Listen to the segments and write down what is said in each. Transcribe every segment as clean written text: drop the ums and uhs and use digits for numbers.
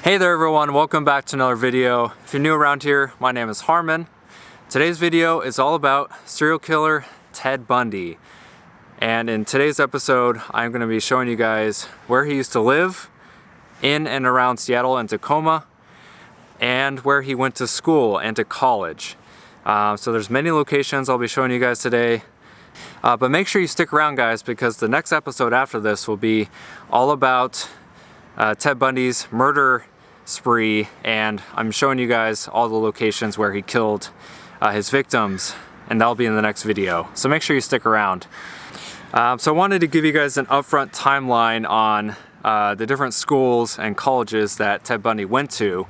Hey there everyone, welcome back to another video. If you're new around here, my name is Harmon. Today's video is all about serial killer Ted Bundy. And in today's episode, I'm going to be showing you guys where he used to live in and around Seattle and Tacoma, and where he went to school and to college. So there's many locations I'll be showing you guys today. But make sure you stick around, guys, because the next episode after this will be all about Ted Bundy's murder spree, and I'm showing you guys all the locations where he killed his victims, and that'll be in the next video. So make sure you stick around. So I wanted to give you guys an upfront timeline on the different schools and colleges that Ted Bundy went to.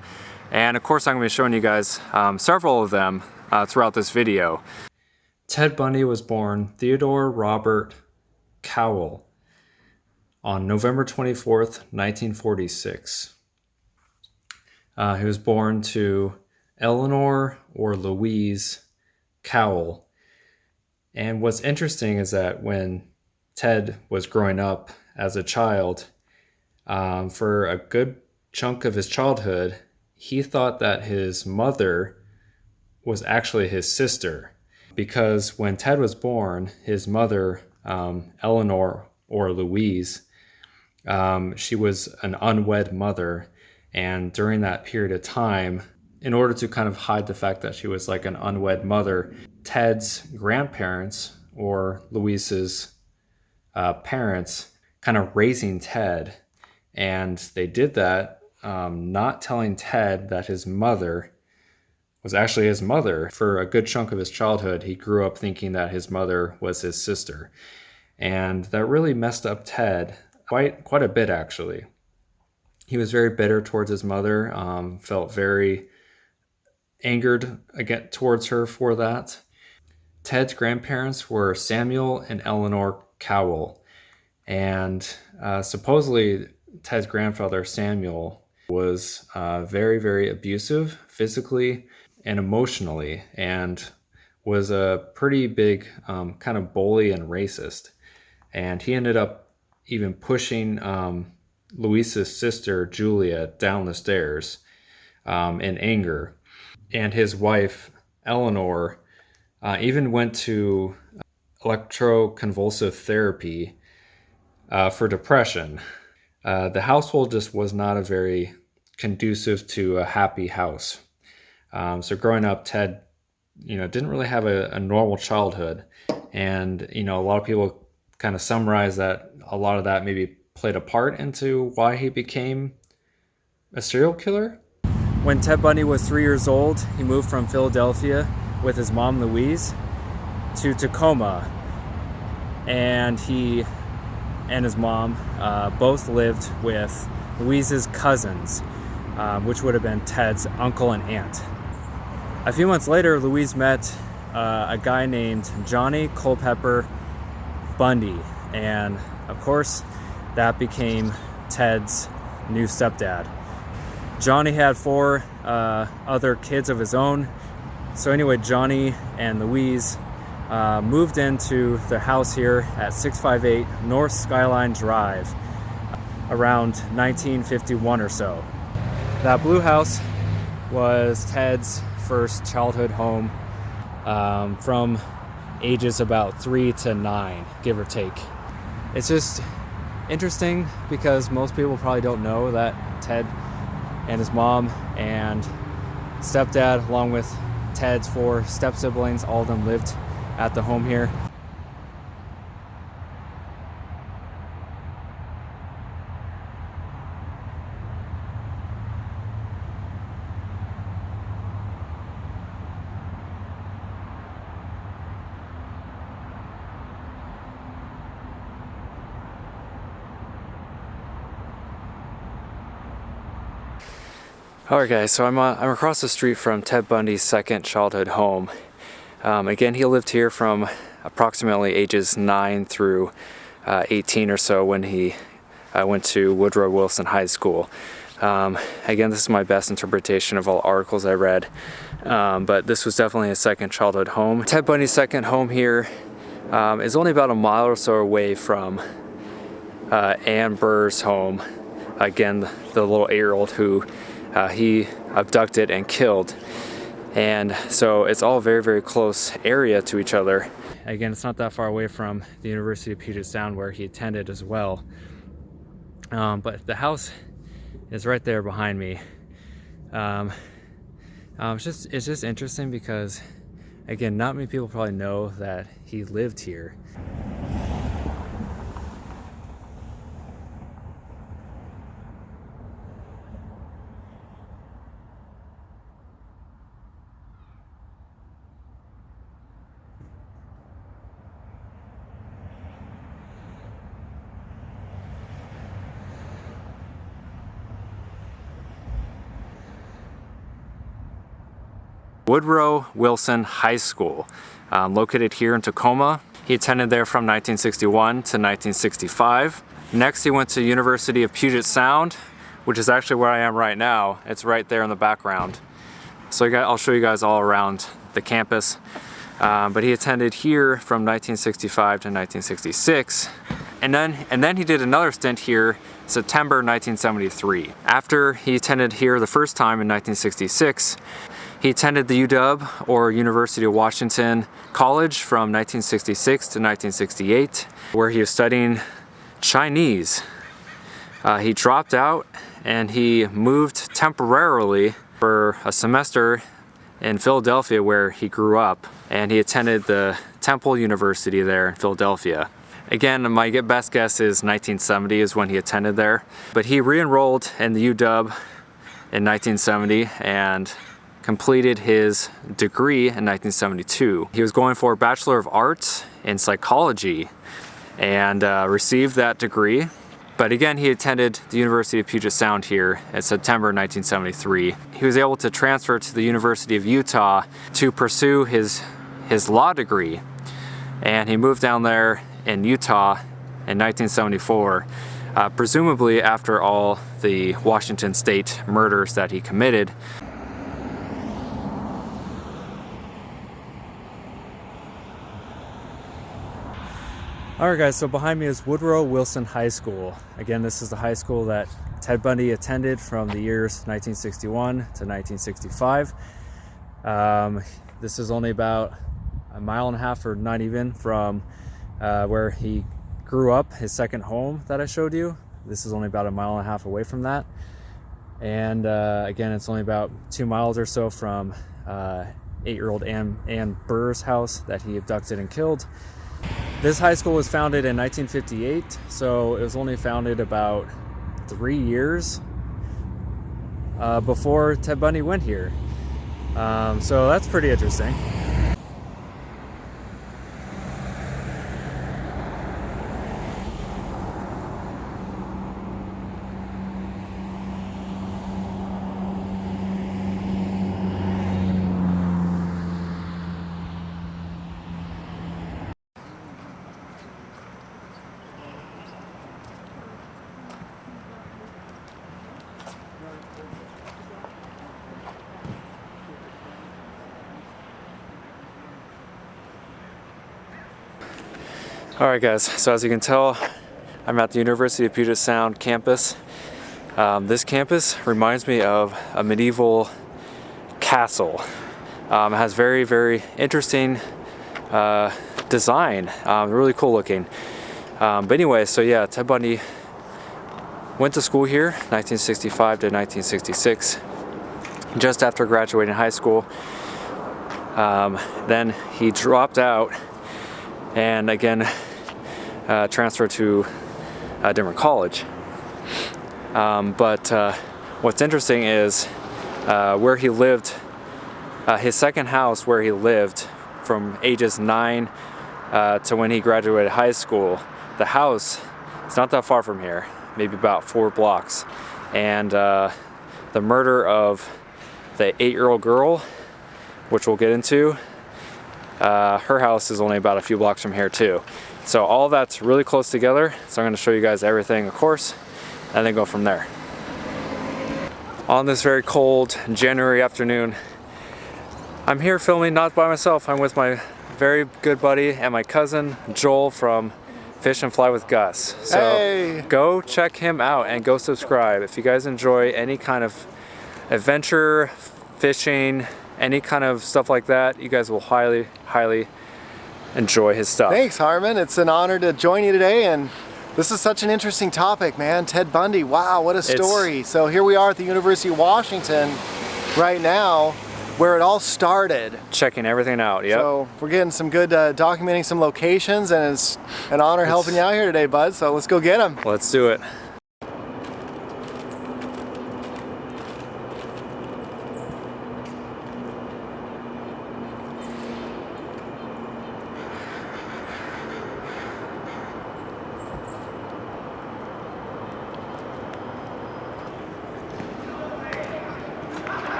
And of course I'm going to be showing you guys several of them throughout this video. Ted Bundy was born Theodore Robert Cowell on November 24th, 1946. He was born to Eleanor or Louise Cowell. And what's interesting is that when Ted was growing up as a child, for a good chunk of his childhood, he thought that his mother was actually his sister. Because when Ted was born, his mother, Eleanor or Louise, she was an unwed mother. And during that period of time, in order to kind of hide the fact that she was like an unwed mother, Ted's grandparents, or Louise's parents, kind of raising Ted. And they did that, not telling Ted that his mother was actually his mother. For a good chunk of his childhood, he grew up thinking that his mother was his sister. And that really messed up Ted quite a bit, actually. He was very bitter towards his mother, felt very angered towards her for that. Ted's grandparents were Samuel and Eleanor Cowell. And supposedly Ted's grandfather, Samuel, was very, very abusive physically and emotionally, and was a pretty big kind of bully and racist. And he ended up even pushing Louise's sister, Julia, down the stairs in anger. And his wife, Eleanor, even went to electroconvulsive therapy for depression. The household just was not a very conducive to a happy house. So growing up, Ted, didn't really have a normal childhood. And, a lot of people kind of summarize that a lot of that maybe played a part into why he became a serial killer. When Ted Bundy was 3 years old, he moved from Philadelphia with his mom, Louise, to Tacoma. And he and his mom both lived with Louise's cousins, which would have been Ted's uncle and aunt. A few months later, Louise met a guy named Johnny Culpepper Bundy, and of course that became Ted's new stepdad. Johnny had 4 other kids of his own. So anyway, Johnny and Louise moved into their house here at 658 North Skyline Drive around 1951 or so. That blue house was Ted's first childhood home, from ages about 3 to 9, give or take. It's just interesting because most people probably don't know that Ted and his mom and stepdad, along with Ted's 4 step-siblings, all of them lived at the home here. Alright guys, so I'm across the street from Ted Bundy's second childhood home. Again, he lived here from approximately ages 9 through 18 or so when he went to Woodrow Wilson High School. Again, this is my best interpretation of all articles I read, but this was definitely a second childhood home. Ted Bundy's second home here is only about a mile or so away from Ann Burr's home, again, the little 8-year-old who he abducted and killed. And so it's all very, very close area to each other. Again, it's not that far away from the University of Puget Sound where he attended as well. But the house is right there behind me. It's just interesting because, again, not many people probably know that he lived here. Woodrow Wilson High School, located here in Tacoma. He attended there from 1961 to 1965. Next, he went to University of Puget Sound, which is actually where I am right now. It's right there in the background. So I'll show you guys all around the campus. But he attended here from 1965 to 1966. And then he did another stint here, September 1973. After he attended here the first time in 1966, he attended the UW, or University of Washington College, from 1966 to 1968, where he was studying Chinese. He dropped out and he moved temporarily for a semester in Philadelphia, where he grew up, and he attended the Temple University there in Philadelphia. Again, my best guess is 1970 is when he attended there, but he re-enrolled in the UW in 1970 and completed his degree in 1972. He was going for a Bachelor of Arts in Psychology and received that degree. But again, he attended the University of Puget Sound here in September 1973. He was able to transfer to the University of Utah to pursue his law degree. And he moved down there in Utah in 1974, presumably after all the Washington State murders that he committed. Alright guys, so behind me is Woodrow Wilson High School. Again, this is the high school that Ted Bundy attended from the years 1961 to 1965. This is only about a mile and a half, or not even, from where he grew up, his second home that I showed you. This is only about a mile and a half away from that. And again, it's only about 2 miles or so from 8-year-old Ann Burr's house that he abducted and killed. This high school was founded in 1958, so it was only founded about 3 years before Ted Bundy went here. So that's pretty interesting. Alright guys, so as you can tell, I'm at the University of Puget Sound campus. This campus reminds me of a medieval castle. It has very, very interesting design, really cool looking. But anyway, so yeah, Ted Bundy went to school here, 1965 to 1966, just after graduating high school. Then he dropped out and again transferred to a different college. But what's interesting is where he lived, his second house where he lived from ages 9 to when he graduated high school. The house is not that far from here, maybe about 4 blocks. And the murder of the 8-year-old girl, which we'll get into, her house is only about a few blocks from here too. So all that's really close together. So I'm going to show you guys everything, of course, and then go from there. On this very cold January afternoon, I'm here filming not by myself. I'm with my very good buddy and my cousin Joel from Fish and Fly with Gus. So Hey! Go check him out and go subscribe. If you guys enjoy any kind of adventure, fishing, any kind of stuff like that, you guys will highly, highly enjoy his stuff. Thanks, Harmon. It's an honor to join you today, and this is such an interesting topic, man. Ted Bundy, wow, what a story. So here we are at the University of Washington right now, where it all started. Checking everything out, yep. So we're getting some good documenting some locations, and it's an honor helping you out here today, bud. So let's go get them. Let's do it.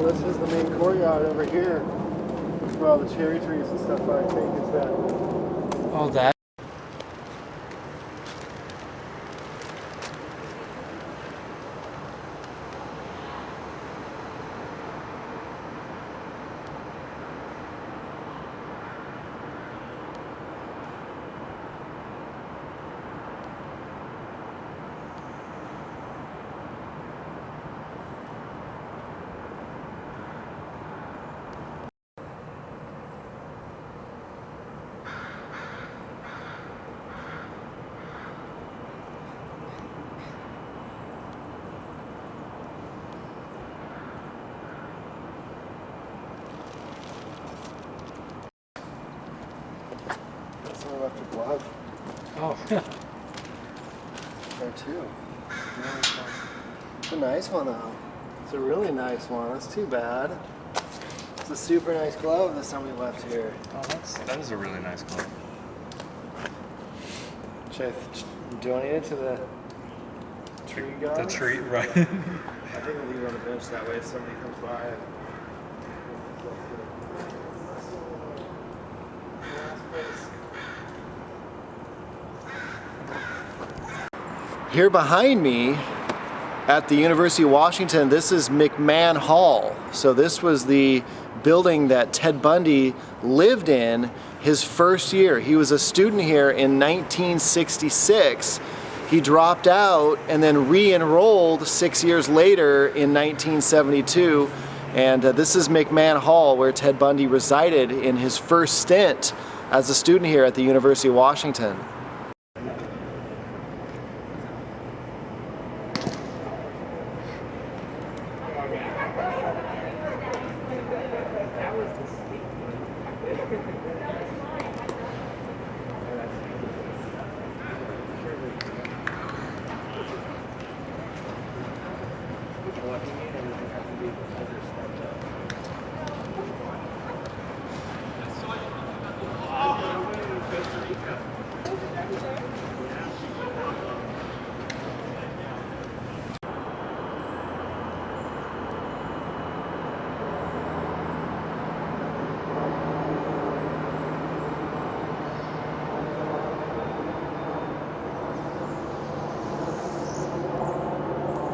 This is the main courtyard over here, where all the cherry trees and stuff are. I think is that. Oh, that. Someone left a glove. Oh. There too. It's a nice one though. It's a really nice one. That's too bad. It's a super nice glove that somebody left here. Oh, that is a really nice glove. Should I donate it to the tree guy? The tree, right? I think we'll leave it on the bench that way if somebody comes by. Here behind me at the University of Washington, this is Mcmahon Hall. So this was the building that Ted Bundy lived in his first year. He was a student here in 1966. He dropped out and then re-enrolled 6 years later in 1972. And this is Mcmahon Hall, where Ted Bundy resided in his first stint as a student here at the University of Washington.